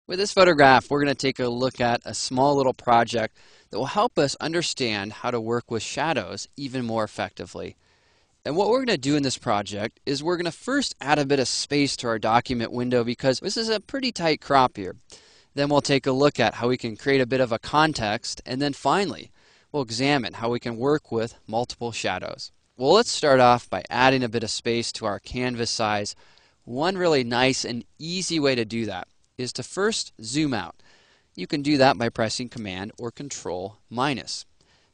With this photograph, we're going to take a look at a small little project that will help us understand how to work with shadows even more effectively. And what we're going to do in this project is we're going to first add a bit of space to our document window because this is a pretty tight crop here. Then we'll take a look at how we can create a bit of a context, and then finally we'll examine how we can work with multiple shadows. Well, let's start off by adding a bit of space to our canvas size. One really nice and easy way to do that is to first zoom out. You can do that by pressing Command or Control minus.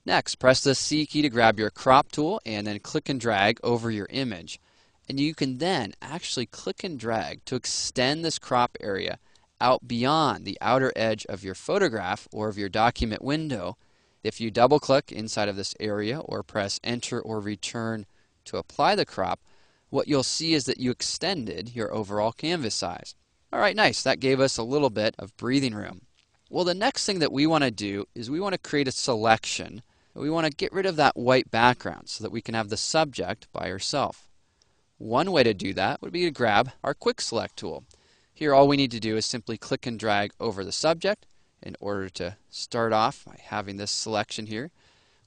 Next, press the C key to grab your crop tool and then click and drag over your image. And you can then actually click and drag to extend this crop area out beyond the outer edge of your photograph or of your document window. If you double click inside of this area or press Enter or Return to apply the crop, what you'll see is that you extended your overall canvas size. Alright, nice. That gave us a little bit of breathing room. Well, the next thing that we want to do is we want to create a selection. We want to get rid of that white background so that we can have the subject by herself. One way to do that would be to grab our Quick Select tool. Here all we need to do is simply click and drag over the subject in order to start off by having this selection here.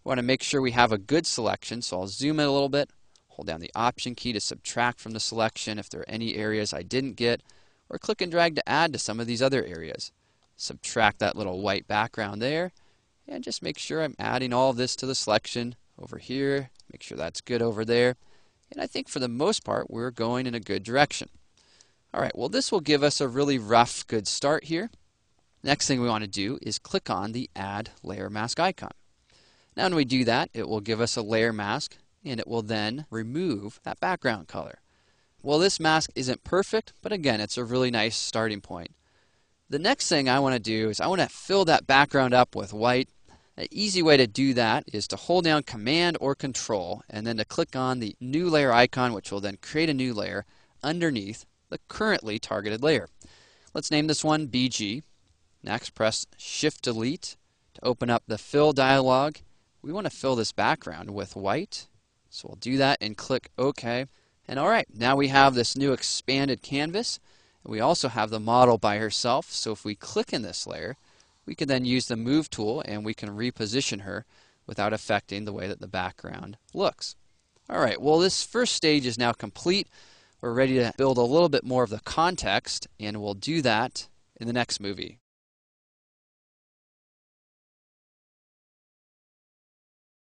We want to make sure we have a good selection, so I'll zoom in a little bit, hold down the Option key to subtract from the selection if there are any areas I didn't get, or click and drag to add to some of these other areas. Subtract that little white background there, and just make sure I'm adding all of this to the selection over here. Make sure that's good over there. And I think for the most part, we're going in a good direction. Alright, well this will give us a really rough, good start here. Next thing we want to do is click on the Add Layer Mask icon. Now when we do that, it will give us a layer mask, and it will then remove that background color. Well, this mask isn't perfect, but again, it's a really nice starting point. The next thing I want to do is I want to fill that background up with white. An easy way to do that is to hold down Command or Control and then to click on the New Layer icon, which will then create a new layer underneath the currently targeted layer. Let's name this one BG. Next, press Shift-Delete to open up the Fill dialog. We want to fill this background with white, so we'll do that and click OK. And alright, now we have this new expanded canvas. We also have the model by herself, so if we click in this layer, we can then use the Move tool and we can reposition her without affecting the way that the background looks. Alright, well this first stage is now complete. We're ready to build a little bit more of the context, and we'll do that in the next movie.